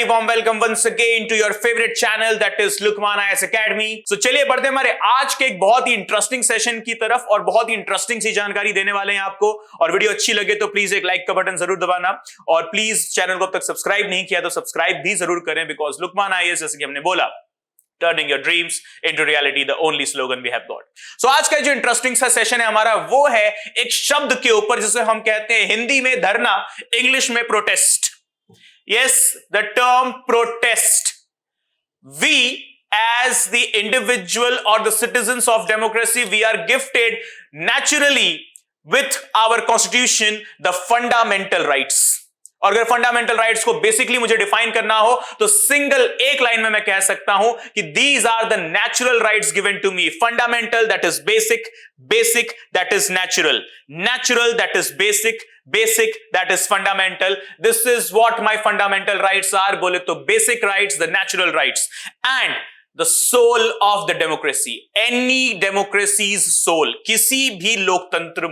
warm welcome once again to your favorite channel that is Lukmaan IAS Academy. So चलिए बढ़ते हैं हमारे आज के एक बहुत ही इंटरेस्टिंग सेशन की तरफ और बहुत ही इंटरेस्टिंग सी जानकारी देने वाले हैं आपको। और वीडियो अच्छी लगे तो प्लीज एक लाइक का बटन जरूर दबाना और प्लीज चैनल को अब तक सब्सक्राइब नहीं किया तो सब्सक्राइब भी जरूर करें, बिकॉज लुकमान आईएएस जैसे कि हमने बोला Turning your dreams into reality, the only slogan we have got. So आज का जो इंटरेस्टिंग सा सेशन है हमारा वो है एक शब्द के ऊपर जिसे हम कहते हैं हिंदी में धरना, इंग्लिश में protest. Yes, the term protest. We as the individual or the citizens of democracy, we are gifted naturally with our constitution the fundamental rights. और अगर फंडामेंटल राइट्स को बेसिकली मुझे डिफाइन करना हो तो सिंगल एक लाइन में मैं कह सकता हूं कि these are the natural rights given to me. Fundamental that is basic, basic that is natural, natural that is basic, basic that is fundamental. This is what my fundamental rights are. बोले तो basic rights, the natural rights and the soul of the democracy. Any democracy's soul. किसी भी लोकतंत्र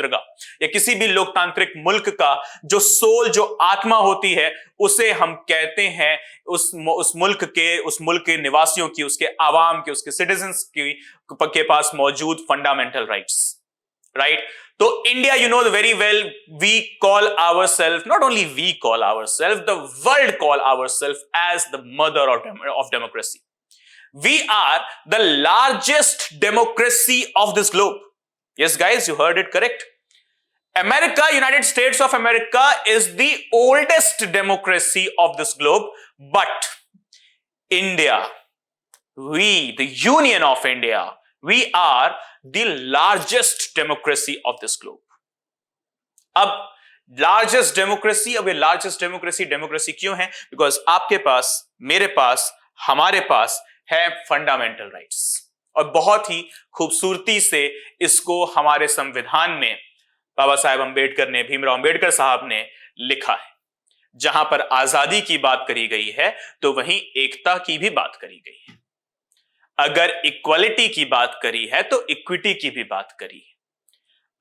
का या किसी भी लोकतांत्रिक मुल्क का जो सोल, जो आत्मा होती है, उसे हम कहते हैं उस मुल्क के निवासियों की, उसके आवाम के, उसके सिटीजन्स के पास मौजूद फंडामेंटल राइट्स. राइट? तो India, you know very well, we call ourselves, not only we call ourselves, the world call ourselves as the mother of democracy. We are the largest democracy of this globe. Yes, guys, you heard it correct. America, United States of America is the oldest democracy of this globe, but India, we, the Union of India, we are the largest democracy of this globe. अब largest democracy, अब ये largest democracy क्यों है? Because आपके पास, मेरे पास, हमारे पास है fundamental rights. और बहुत ही खूबसूरती से इसको हमारे संविधान में बाबा साहेब अम्बेडकर ने, भीमराव अम्बेडकर साहब ने लिखा है. जहां पर आजादी की बात करी गई है तो वहीं एकता की भी बात करी गई है. अगर इक्वलिटी की बात करी है तो इक्विटी की भी बात करी है.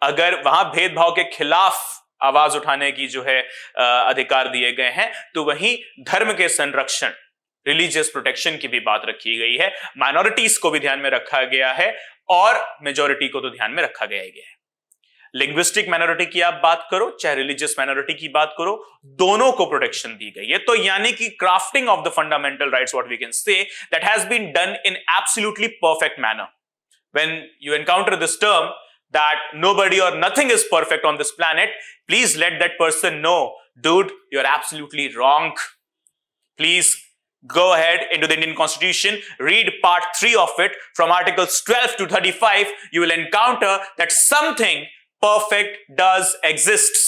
अगर वहां भेदभाव के खिलाफ आवाज उठाने की जो है अधिकार दिए गए हैं तो वहीं धर्म के संरक्षण, रिलीजियस प्रोटेक्शन की भी बात रखी गई है. माइनॉरिटीज को भी ध्यान में रखा गया है और मेजॉरिटी को तो ध्यान में रखा गया है. लिंग्विस्टिक माइनॉरिटी की आप बात करो, चाहे रिलीजियस माइनॉरिटी की बात करो, दोनों को प्रोटेक्शन दी गई है. तो यानी कि crafting of the fundamental rights, what we can say, that has been done in absolutely perfect manner. When you encounter this term that nobody or nothing is perfect on this planet, please let that person know, dude, you are absolutely wrong. Please go ahead into the Indian Constitution, read part 3 of it. From articles 12 to 35, you will encounter that something perfect does exists,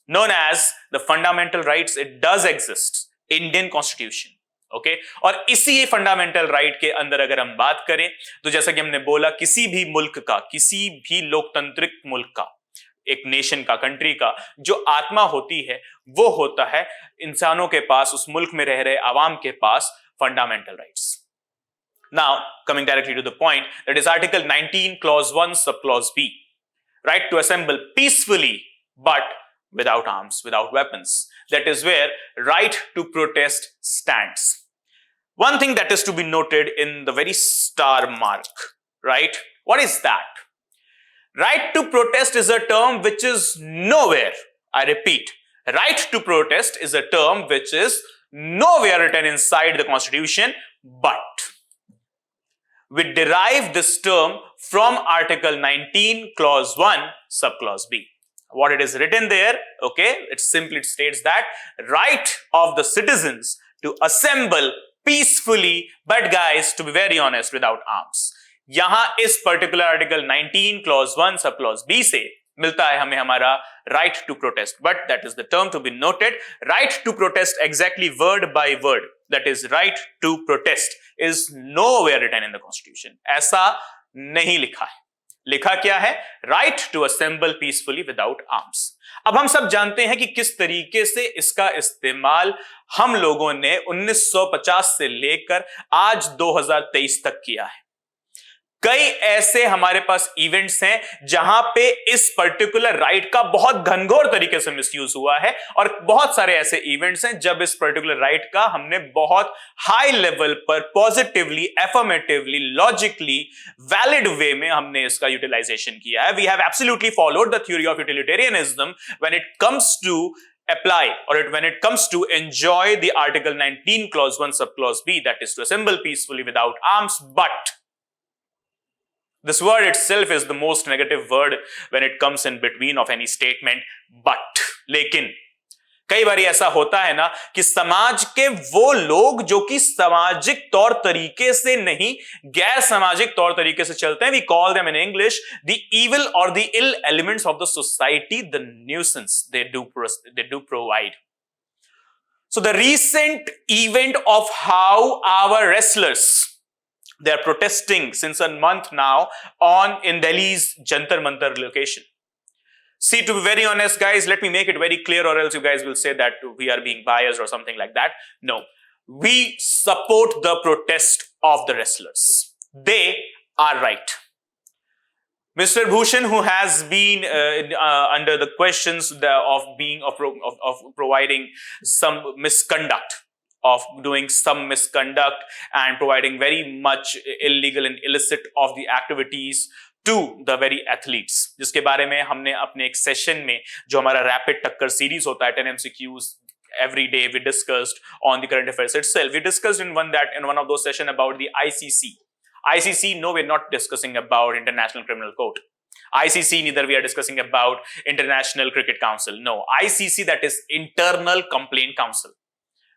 known as the fundamental rights. It does exist, Indian Constitution. Okay? और इसी fundamental right के अंदर अगर हम बात करें तो जैसा कि हमने बोला, किसी भी मुल्क का, किसी भी लोकतांत्रिक मुल्क का, एक नेशन का, कंट्री का जो आत्मा होती है वो होता है इंसानों के पास, उस मुल्क में रह रहे आवाम के पास fundamental rights. Now, coming directly to the point, that is Article 19, Clause 1, Subclause B. Right to assemble peacefully but without arms, without weapons. That is where right to protest stands. One thing that is to be noted in the very star mark, right? What is that? Right to protest is a term which is nowhere, I repeat, right to protest is a term which is nowhere written inside the Constitution, but we derive this term from Article 19, Clause 1, Subclause B. What it is written there, okay, it simply states that right of the citizens to assemble peacefully, but guys, to be very honest, without arms. यहां इस particular article 19 clause 1 sub clause B से मिलता है हमें हमारा right to protest. But that is the term to be noted. Right to protest exactly word by word, that is right to protest is nowhere written in the constitution. ऐसा नहीं लिखा है. लिखा क्या है? Right to assemble peacefully without arms. अब हम सब जानते हैं कि किस तरीके से इसका इस्तेमाल हम लोगों ने 1950 से लेकर आज 2023 तक किया है. कई ऐसे हमारे पास इवेंट्स हैं जहां पे इस पर्टिकुलर राइट का बहुत घनघोर तरीके से मिसयूज हुआ है, और बहुत सारे ऐसे इवेंट्स हैं जब इस पर्टिकुलर राइट का हमने बहुत हाई लेवल पर positively, affirmatively, logically valid way में हमने इसका यूटिलाइजेशन किया है. We have absolutely followed the theory of utilitarianism when it comes to apply, or when it comes to enjoy the Article 19 clause 1 subclause B, that is to assemble peacefully without arms. But this word itself is the most negative word when it comes in between of any statement. But लेकिन कई बार ऐसा होता है ना कि समाज के वो लोग जो कि सामाजिक तौर तरीके से नहीं, गैर सामाजिक तौर तरीके से चलते हैं, we call them in English the evil or the ill elements of the society, the nuisance they do provide. So the recent event of how our wrestlers, they are protesting since a month now in Delhi's Jantar Mantar location. See, to be very honest, guys, let me make it very clear, or else you guys will say that we are being biased or something like that. No, we support the protest of the wrestlers. They are right. Mr. Bhushan, who has been under the questions of providing some misconduct, of doing some misconduct and providing very much illegal and illicit of the activities to the very athletes, जिसके बारे में हमने अपने एक session में, जो हमारा rapid टक्कर सीरीज होता है, 10 MCQs every day, we discussed on the current affairs itself. We discussed in one of those sessions about the ICC. ICC, no, we're not discussing about International Criminal Court. ICC, neither we are discussing about International Cricket Council. No, ICC, that is Internal Complaint Council,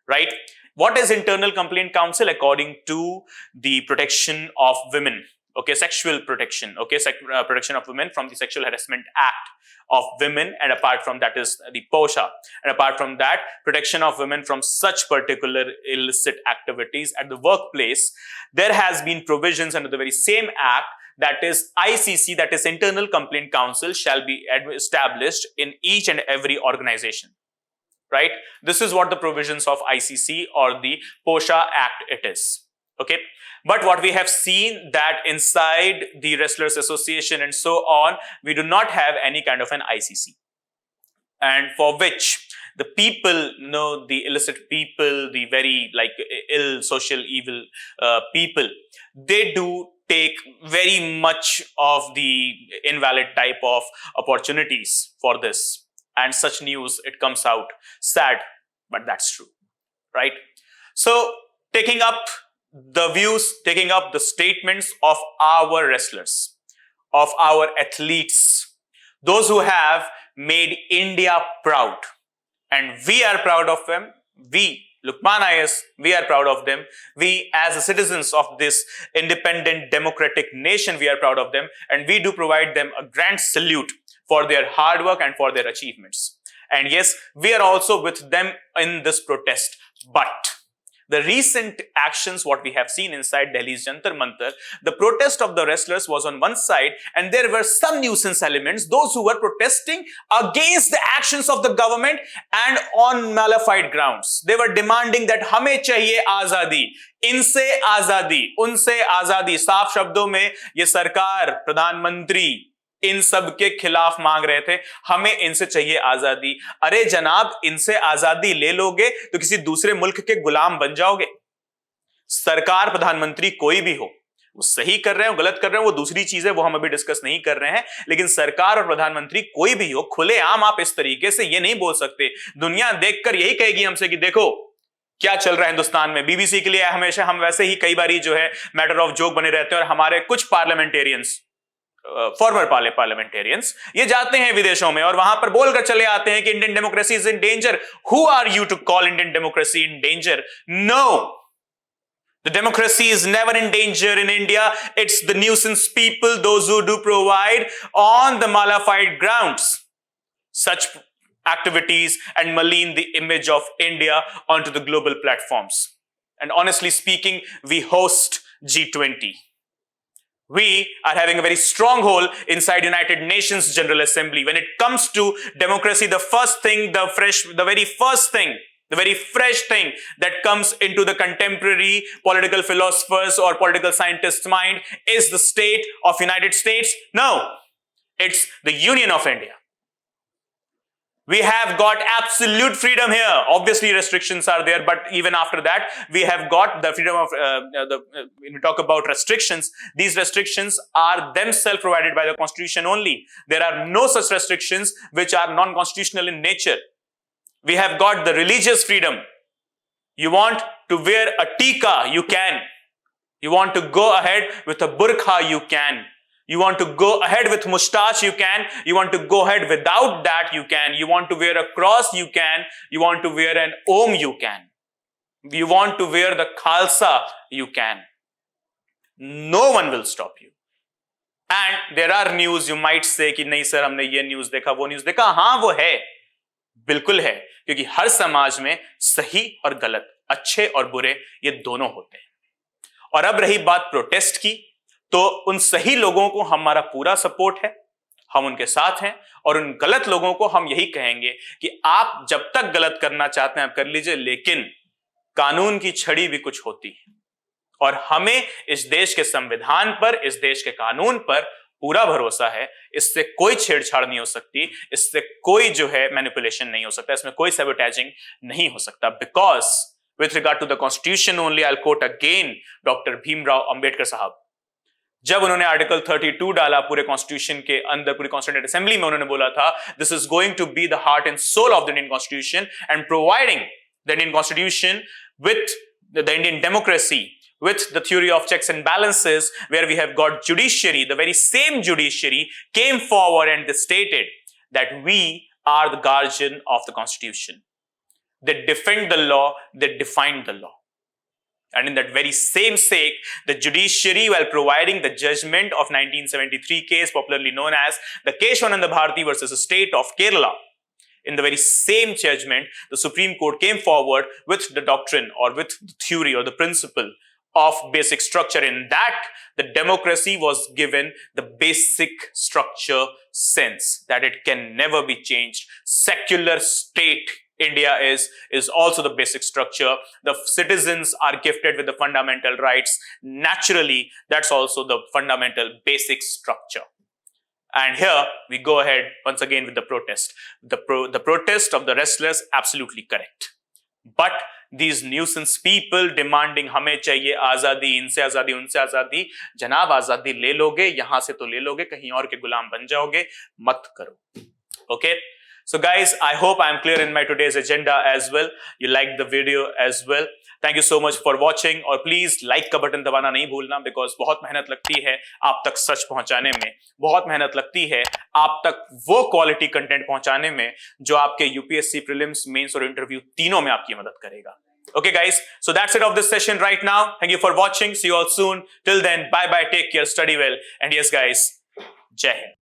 right? What is Internal Complaint Council? According to the Protection of Women, okay, sexual protection, okay, protection of women from the Sexual Harassment Act of women, and apart from that is the POSHA, and apart from that, protection of women from such particular illicit activities at the workplace. There has been provisions under the very same act, that is ICC, that is Internal Complaint Council, shall be established in each and every organization, right? This is what the provisions of ICC or the POSHA Act it is, okay? But what we have seen that inside the Wrestlers Association and so on, we do not have any kind of an ICC, and for which the people, the illicit people, the very ill, social, evil people, they do take very much of the invalid type of opportunities for this, and such news, it comes out sad, but that's true, right? So taking up the views, taking up the statements of our wrestlers, of our athletes, those who have made India proud, and we are proud of them. We, Lukmaan IAS, we are proud of them. We, as the citizens of this independent democratic nation, we are proud of them, and we do provide them a grand salute for their hard work and for their achievements. And yes, we are also with them in this protest. But the recent actions, what we have seen inside Delhi's Jantar Mantar, the protest of the wrestlers was on one side, and there were some nuisance elements, those who were protesting against the actions of the government and on nullified grounds. They were demanding that hame chahiye azadi, inse azadi, unse azadi. साफ शब्दों में ये सरकार, प्रधानमंत्री इन सब के खिलाफ मांग रहे थे, हमें इनसे चाहिए आजादी. अरे जनाब, इनसे आजादी ले लोगे तो किसी दूसरे मुल्क के गुलाम बन जाओगे. सरकार, प्रधानमंत्री कोई भी हो, वो सही कर रहे हो, गलत कर रहे हो, वो दूसरी चीज है, वो हम अभी डिस्कस नहीं कर रहे हैं. लेकिन सरकार और प्रधानमंत्री कोई भी हो, खुलेआम आप इस तरीके से ये नहीं बोल सकते. दुनिया देखकर यही कहेगी हमसे कि देखो क्या चल रहा है हिंदुस्तान में. बीबीसी के लिए हमेशा हम वैसे ही कई बार जो है मैटर ऑफ जोक बने रहते हैं, और हमारे कुछ पार्लियामेंटेरियंस, फॉर्मर पार्लियामेंटेरियंस, ये जाते हैं विदेशों में और वहां पर बोलकर चले आते हैं कि Indian democracy is in danger. Who are you to call Indian democracy in danger? No, the democracy is never in danger in India. It's the nuisance people, those who do provide on the malified grounds such activities and malign the image of India onto the global platforms. And honestly speaking, we host G20. We are having a very strong hold inside United Nations General Assembly. When it comes to democracy, the very first thing The very fresh thing that comes into the contemporary political philosophers or political scientists' mind is the state of United States. No, it's the Union of India. We have got absolute freedom here. Obviously, restrictions are there, but even after that, we have got the freedom of, when we talk about restrictions, these restrictions are themselves provided by the Constitution only. There are no such restrictions which are non-constitutional in nature. We have got the religious freedom. You want to wear a tikka, you can. You want to go ahead with a burqa, you can. You want to go ahead with mustache, you can. You want to go ahead without that, you can. You want to wear a cross, you can. You want to wear an om, you can. You want to wear the khalsa, you can. No one will stop you. And there are news, you might say कि नहीं sir हमने ये news देखा वो news देखा. हाँ वो है, बिल्कुल है, क्योंकि हर समाज में सही और गलत, अच्छे और बुरे, ये दोनों होते हैं. और अब रही बात प्रोटेस्ट की, तो उन सही लोगों को हमारा पूरा सपोर्ट है, हम उनके साथ हैं. और उन गलत लोगों को हम यही कहेंगे कि आप जब तक गलत करना चाहते हैं आप कर लीजिए, लेकिन कानून की छड़ी भी कुछ होती है. और हमें इस देश के संविधान पर, इस देश के कानून पर पूरा भरोसा है. इससे कोई छेड़छाड़ नहीं हो सकती, इससे कोई जो है मैनिपुलेशन नहीं हो सकता, इसमें कोई सैबोटेजिंग नहीं हो सकता. Because with regard to the constitution only, I quote again doctor Bhimrao Ambedkar sahab. जब उन्होंने आर्टिकल 32 डाला पूरे कॉन्स्टिट्यूशन के अंदर, पूरी कॉन्स्टिट्यूंट असेंबली में, उन्होंने बोला था this is going to be the heart and soul of the Indian constitution and providing the Indian constitution with the Indian democracy, with the theory of checks and balances, where we have got judiciary. The very same judiciary came forward and they stated that we are the guardian of the Constitution. They defend the law, they define the law. And in that very same sake, the judiciary, while providing the judgment of 1973 case, popularly known as the Keshavananda Bharati versus the state of Kerala, in the very same judgment, the Supreme Court came forward with the doctrine or with the theory or the principle of basic structure. In that, the democracy was given the basic structure sense that it can never be changed. Secular state India is also the basic structure. The citizens are gifted with the fundamental rights. Naturally, that's also the fundamental basic structure. And here we go ahead once again with the protest. The protest of the restless, absolutely correct. But these nuisance people demanding हमें चाहिए आजादी, इनसे आजादी, उनसे आजादी. जनाब आजादी ले लोगे, यहां से तो ले लोगे, कहीं और के गुलाम बन जाओगे, मत करो. Okay? So guys, I hope I'm clear in my today's agenda as well. You liked the video as well. Thank you so much for watching. और प्लीज लाइक का बटन दबाना नहीं भूलना, बिकॉज बहुत मेहनत लगती है आप तक सच पहुंचाने में, बहुत मेहनत लगती है आप तक वो क्वालिटी कंटेंट पहुंचाने में जो आपके यूपीएससी प्रीलिम्स, मेंस और इंटरव्यू तीनों में आपकी मदद करेगा. Okay guys, so that's it of this session right now. Thank you for watching. See you all soon. Till then, bye bye, take care, study well, and yes guys, Jai Hind.